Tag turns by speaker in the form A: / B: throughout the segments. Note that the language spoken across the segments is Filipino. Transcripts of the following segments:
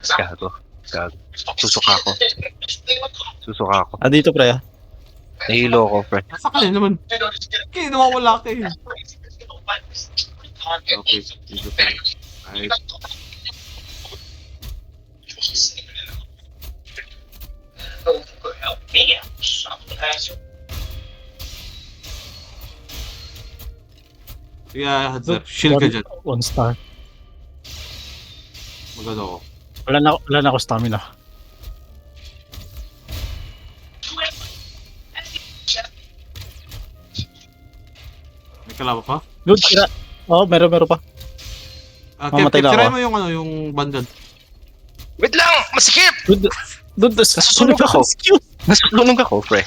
A: Gago. Gago. Susuka ko. Susuka ko.
B: Dito pre ah.
A: Nahilo ko, pre.
C: Nasa ka rin naman. Okay, nawawala ka eh. Okay, dito tayo. Ay, yeah, heads up. Shield ka dyan.
B: 1 star.
C: Magano ko.
B: Wala na ako stamina.
C: May kalaban pa?
B: Good, tira. Oo, meron pa. Mamatay na
C: Try
B: ako.
C: mo yung yung bandad.
A: Wait lang! Masikip!
B: Good. Dude,
A: Nasusunog ako.
B: Excuse.
A: Nasusunog ako, pre.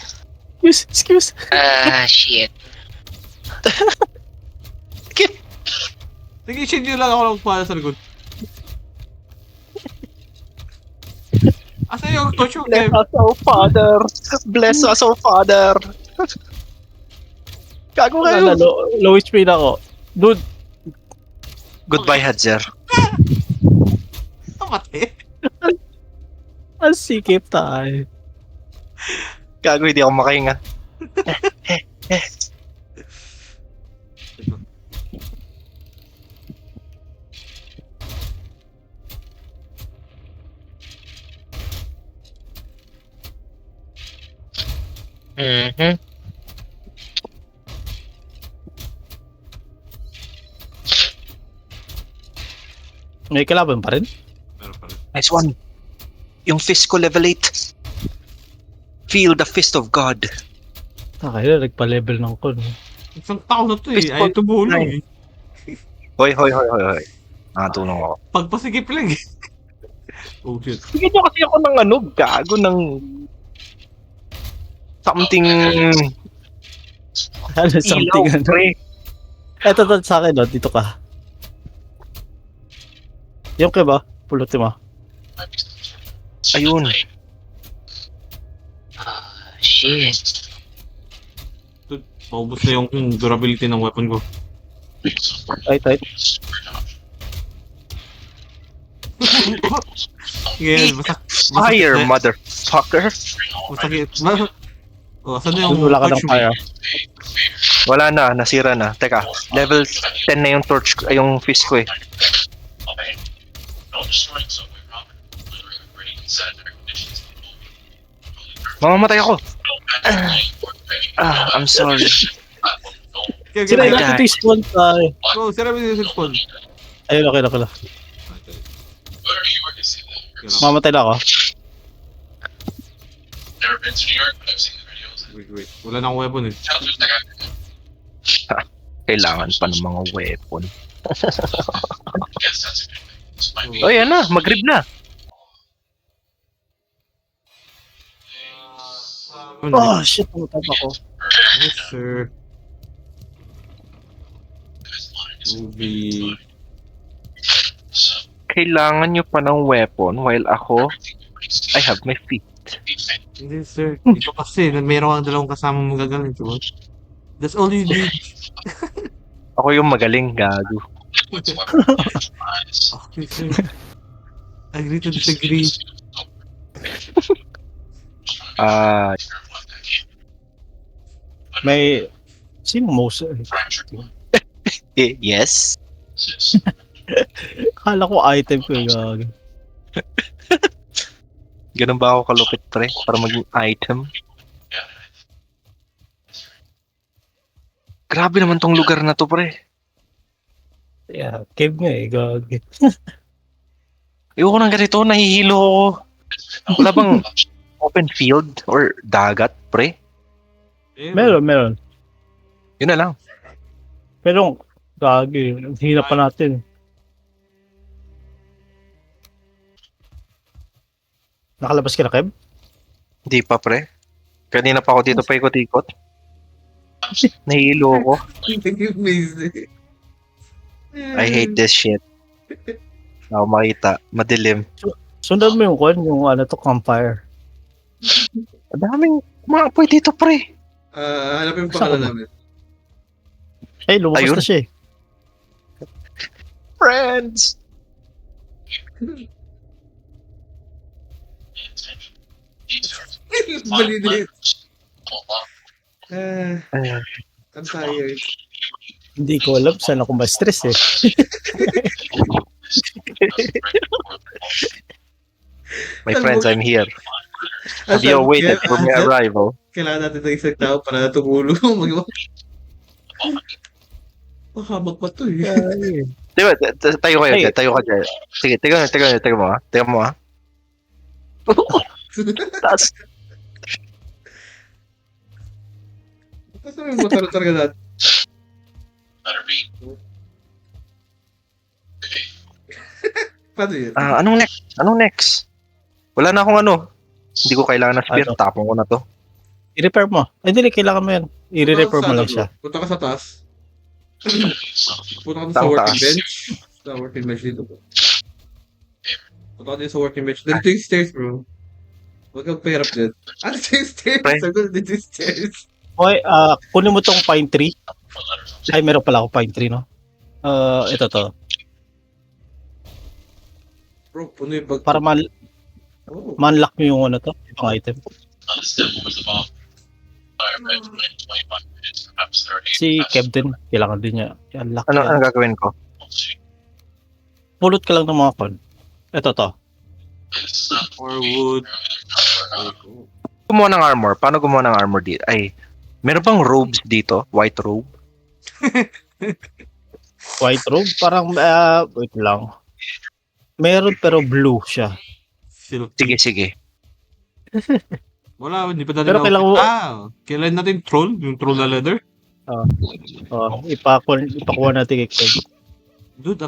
B: Excuse.
A: Shit.
C: Sige, shield nyo lang ako lang para sa likod. Asa yung coach yung
A: Bless us, oh Father! Bless us, oh Father! Gago kayo!
B: Low HP na ako. Dude,
A: Goodbye, Hadzer.
C: Kapatid.
B: ang sikip tayo.
A: Gago, hindi ako makahinga. Mhm.
B: May kalaban pa rin?
C: Meron pa rin.
A: Nice one. Yung fist ko level 8. Feel the fist of God.
B: Kaya nagpa-level ng kon.
C: Isang tao na to eh.
A: Fist
C: Ayaw
A: bump.
C: tumulong eh.
A: Hoy. Nakatulong ako.
C: Pagpasikip lang eh. Oh shit.
A: Bigyan niyo kasi ako ng gago ng something
B: Something
A: ilaw,
B: ano.
A: pre.
B: Eto sa akin, no? Dito ka. Yung ka ba? Pulutin mo.
A: Ayun.
D: Shit.
C: Maubos na yung durability ng weapon ko.
B: Right.
C: Yeah, basta
A: Fire, motherfucker.
C: masakit. Oh, saan na yung
B: Wala ka ng
C: torch mo?
B: fire.
A: Wala na, nasira na. Teka, level 10 na yung torch, yung fist ko eh. Mamamatay ako. I'm sorry.
C: Okay,
B: Sira
A: Ay,
B: natin
A: guys.
B: ito yung spawn tayo.
C: Oh, sira mo yung spawn.
B: Ayun, okay. Mamatay na ako.
C: Wait. Wala na akong weapon eh.
A: Kailangan pa ng mga weapon. Oh, yan na. Mag-rib na.
B: Oh, shit. Pumatay ako.
C: Yes, sir. Movie.
A: Kailangan nyo pa ng weapon while ako, I have my feet.
C: Hindi, sir. Ito kasi, meron kang dalawang kasama mong gagaling, diba? That's all you need.
A: Ako yung magaling, gago.
C: Okay, sir. Agree to disagree.
B: May... Sino most?
A: Yes?
B: Kala ko item ko yung...
A: Ganun ba ako kalupit, pre? Para maging item? Grabe naman tong lugar na to, pre.
B: Yeah, cave nga eh. Gag.
A: Ayoko ng ganito, nahihilo ako. Wala bang open field or dagat, pre?
B: Meron.
A: Yun na lang.
B: Pero, gagi. Hinap pa natin. Nakalabas ka na, Kev?
A: Hindi pa, pre. Kanina pa ako dito paikot-ikot. Nahihilo ako. I hate this shit. Ako makita. Madilim.
B: Sundan mo yung ano to, campfire.
A: Ang daming mga apoy dito, pre.
C: Hanapin pa
B: Saan
C: ka
B: ba?
C: namin.
B: Ay, lumabas
A: Ayun.
B: na siya eh.
A: Friends!
C: Mali din.
A: Ayun.
C: I'm tired.
B: Hindi ko alam saan ako ma-stress eh.
A: My friends, I'm here.
C: Ah,
A: Have you
C: sabi-
A: waited for my
C: kailangan-
A: arrival?
C: Kailangan natin ng isang tao para tumulong. Mahabag pa to eh.
A: Diba, tayo kayo,
B: Hey.
A: tayo ka dyan. Sige, tayo mo ha. Tayo mo ha. Taas.
C: Tapos may motor talaga natin. Paano yun?
A: Anong next? Anong next? Wala na akong ano. Hindi ko kailangan ng spear.
B: Ano?
A: Tapong ko na to.
B: I-repair mo. Ay, hindi, kailangan mo yan. I-repair mo lang siya.
C: Punta ka sa taas. Punta ka sa
A: Saan
C: working
A: taas?
C: bench. Sa working bench dito. Punta ka dito sa working bench. Dito yung stairs, bro. Huwag kang pahirap dyan. Ano yung stairs?
A: Pre.
C: Sabi ko, dito yung stairs.
B: Okay, kunin mo tong pine tree. Ay, meron pala ako pine tree, no? Ito to.
C: Bro, puno yung bag.
B: Para
C: Oh.
B: ma-unlock mo yung ano to, yung item. Si Kev din, kailangan din niya i-unlock
A: Ano
B: yan.
A: gagawin ko?
B: Pulot ka lang ng mga con. Ito to.
C: Or wood.
A: Gumawa ng armor. Paano gumawa ng armor dito? Ay, meron bang robes dito? White robe?
B: White robe, parang, wait lang. Meron pero blue siya.
C: Silk.
A: Sige.
C: Wala, hindi pa natin
B: Pero kailangan mo-
C: kailan natin troll? Yung troll na leather?
B: Ipakuha natin kay Kev.
C: Dude,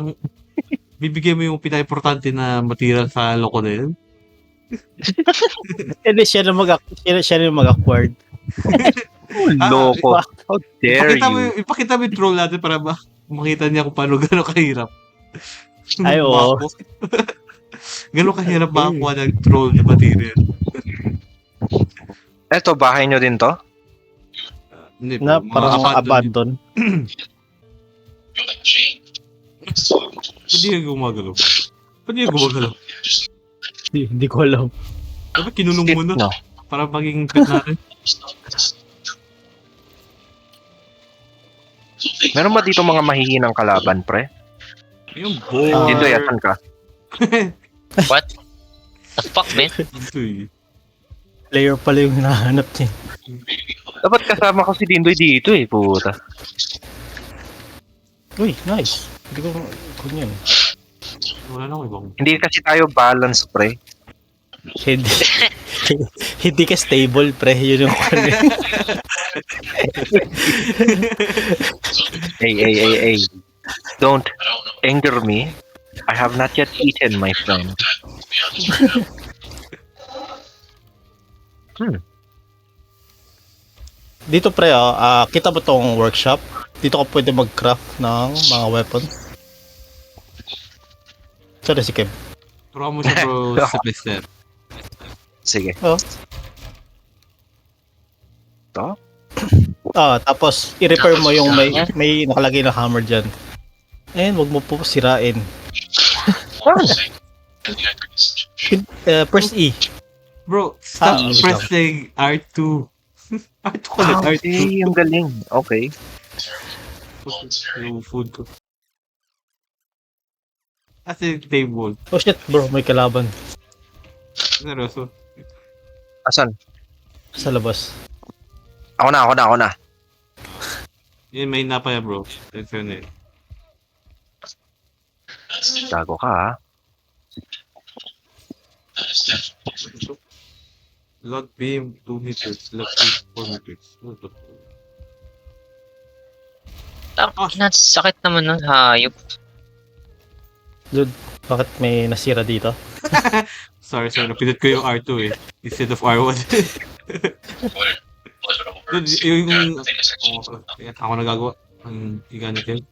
C: bibigyan mo yung pinaka-importante na material sa loko na yun.
B: Hindi, siya na mag-acquired.
A: Loko. How dare you?
C: Ipakita mo yung troll natin para makita niya kung paano gano'ng kahirap.
B: Ay, oo.
C: Gano'ng kahirap makakuha ng troll na material.
A: Eto, bahay nyo din to?
C: Hindi,
B: Na
C: mga
B: parang abandon.
C: Pwede yung gumagalaw.
B: Hindi ko alam.
C: Dapat kinulong mo na
A: No.
C: para maging pet natin.
A: Meron ba dito mga mahihinang kalaban, pre?
C: Yung boar.
A: Dito, yasan ka.
D: What? The fuck, man?
C: Dito eh.
B: Player pala yung hinahanap niya.
A: Dapat kasama ko si Dindoy dito puta.
B: Uy, nice. Hindi ko yan.
C: Wala na ako ibang.
A: Hindi kasi tayo balance, pre.
B: Hindi. Hindi ka stable, pre. Yun yung
A: Hey. Don't anger me. I have not yet eaten, my friend.
B: Dito, pre, kita mo tong workshop? Dito ka pwede mag-craft ng mga weapon. Sorry, si Kev.
C: Turo mo siya bro, step by step.
A: Sige.
B: Tapos, i-repair mo yung may nakalagay na hammer dyan. And wag mo po sirain. Press E.
C: Bro, stop
B: wait lang.
C: pressing R2. R2 ko lang, R2.
A: Okay, ang galing. Okay.
C: Yung food ko. Kasi table.
B: Oh shit, bro, may kalaban
C: Seryoso.
A: Asan?
B: sa labas.
A: Ako na.
C: Yun, may napaya bro. Ito yun eh.
A: Gago ka, ha?
C: Log beam, 2 meters. Log beam, 4 meters. Ano to?
D: Sakit naman nun, hayop.
B: Dude, bakit may nasira dito?
C: Sorry, napindot ko yung R2 eh. Instead of R1. Dude, yung... ako nagagawa. Ang iganit yun.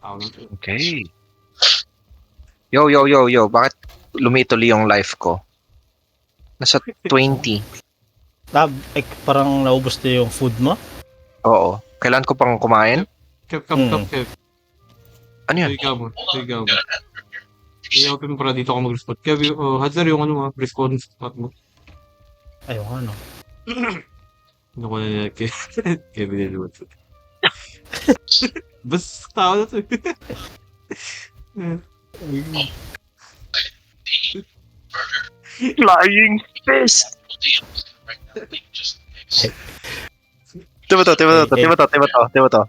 C: Ako na.
A: Okay. Yo. Bakit lumituloy yung life ko? Nasa 20.
B: Parang naubos na yung food mo?
A: Oo. Kailan ko pang kumain?
C: Kev.
A: Ano yun?
C: Sigaw mo. I-open mo para dito ako mag-respond. Kaya, Hadsar, yung ano, response spot mo.
B: Ayun, ano.
C: Ano ko na nila, Kevin Edwards. Basta tao na to.
A: Flying fist! Diba to?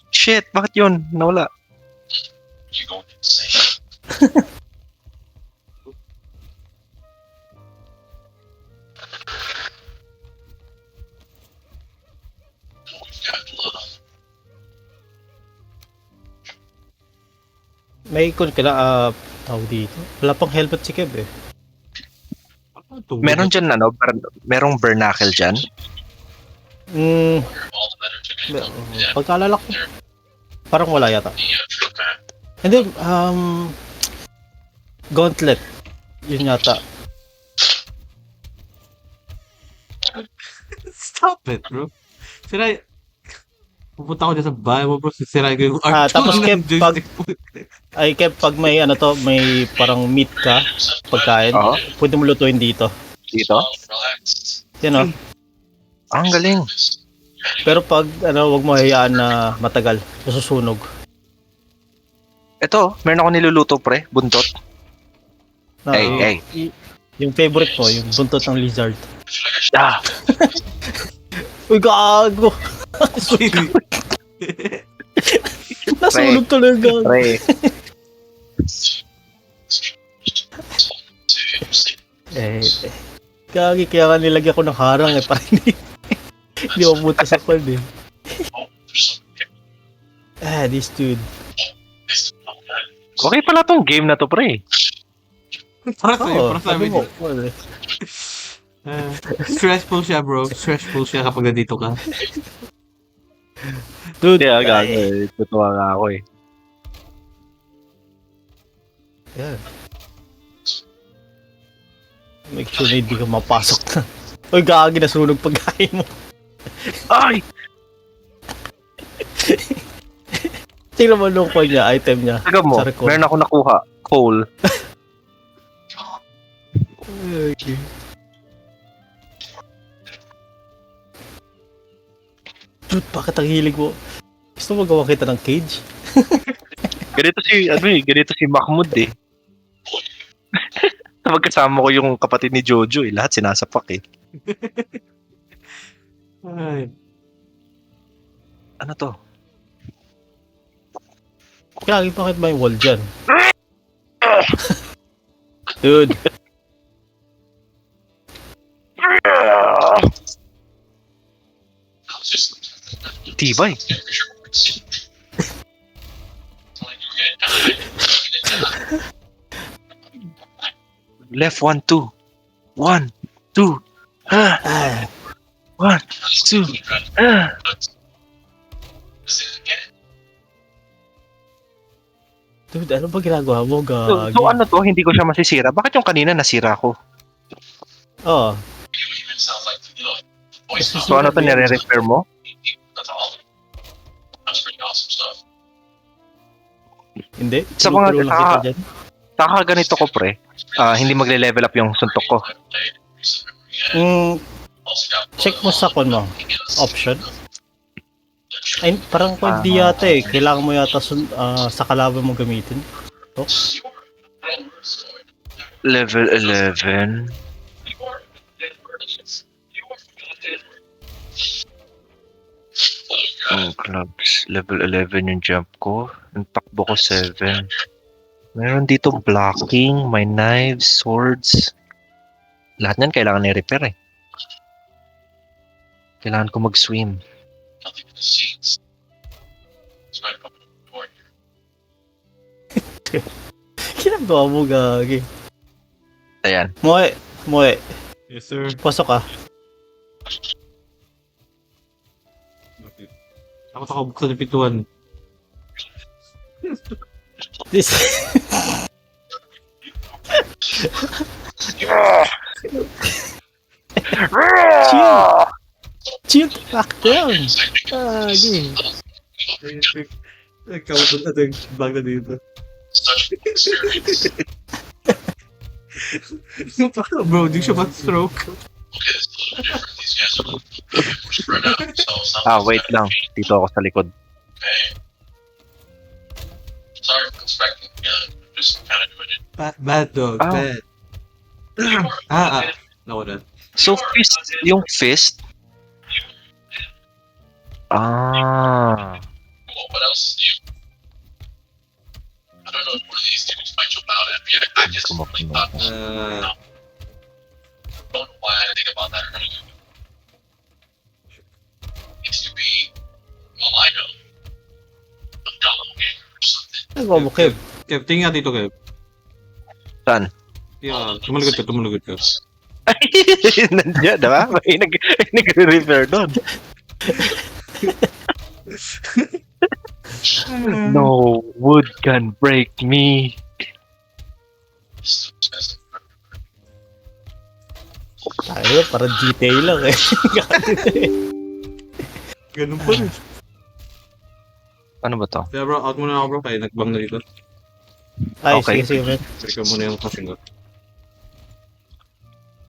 A: Shit, bakit yun? Nawala.
B: May ikon ka na, tawag dito. Wala pang helmet si Kev eh.
A: Meron dyan, merong bernacle dyan.
B: Pagkaalala ko, parang wala yata. And then, gauntlet. Yun yata.
C: Stop it, bro. Sira, pupunta ko dyan sa bahay mo, bro. Sira ko yung art.
B: Tapos, Kev,
C: joystick po.
B: Ay, Kev, pag may ano to, may parang meat ka, pagkain,
A: Oo.
B: pwede mo lutuin dito.
A: Dito?
B: Yun o.
A: Ang galing.
B: Pero pag, wag mo hayaan na matagal, susunog.
A: Ito, meron ako niluluto, pre. Buntot.
B: Na,
A: Hey.
B: Yung favorite mo, yung buntot ng lizard.
A: Ah,
B: Uy, gago! Nasunog talaga.
A: pre.
B: Gagi, kaya nga nilagyan ko ng harang eh, para hindi mabuta sa kwan eh. This dude.
A: Okay pala tong game na to, pre.
C: Para sa'yo, para sa
B: sabi
C: amin.
B: mo. Well,
C: Stressful siya, bro. Stressful siya kapag nandito ka.
B: dude,
A: Tutuwa nga ako eh.
B: yeah. Make sure na hindi ka mapasok na. Uy, gagi, nasunog pagkain mo.
A: Ay!
B: Tingnan mo nung coin niya, item niya.
A: Taga mo,
B: Sa record.
A: meron ako nakuha. Coal.
B: Okay. Dude, bakit ang hilig mo? Gusto mo gawa kita ng cage?
A: Ganito si Mahmoud eh. Magkasama ko yung kapatid ni Jojo eh. Lahat sinasapak eh.
C: Ay.
A: Ano to?
B: Kaya bakit may wall dyan? Dude.
A: Tibay. Left 1, 2. 1, 2.
B: Ah,
A: 1, 2.
B: dude, ano ba ginagawa mo, gagi?
A: So ano to? Hindi ko siya masisira. Bakit yung kanina nasira ko?
B: Oo.
A: So ano to, nire-repair mo?
B: Hindi?
A: Sa mga-
B: Tinuturo lang kita dyan.
A: Taka ganito ko pre. Hindi magle-level up yung suntok ko.
B: Check mo sa kon mo. Option. Ay, parang hindi yata eh. Kailangan mo yata sa kalaban mo gamitin. To?
A: Level 11. Clubs. Level 11 yung jump ko. Yung takbo ko 7. Meron dito blocking, may knives, swords. Lahat yan kailangan i-repair eh. Kailangan ko mag-swim.
B: Ginagawa mo, gagi.
A: Ayan.
B: Moe,
C: Yes, sir.
B: pasok ka.
C: Takot ako buksan yung pintuan.
B: This... Chill the fuck down. Gagi.
C: Nagkamutan natin yung bag na dito. Bro, di siya ma-stroke.
A: Wait lang. Dito ako sa likod.
C: Bad dog,
A: Ah.
C: bad. Naku na.
A: So, fist, yung fist? Ah. Kumakuno ako.
B: Nagmamukib.
C: Kev, tingin nga dito, Kev.
A: Saan?
C: Yeah, tumulugod ka.
A: Nandiyan, diba? May nagre-refer doon. No wood can break me.
B: Tayo, parang GTA lang eh.
C: Ganun pa rin.
A: Ano ba to?
C: Kaya bro, out muna ako bro, kaya nagbang na dito.
B: Ay,
A: Okay.
B: sige, sige, man.
C: Break ka muna yung kasing ko.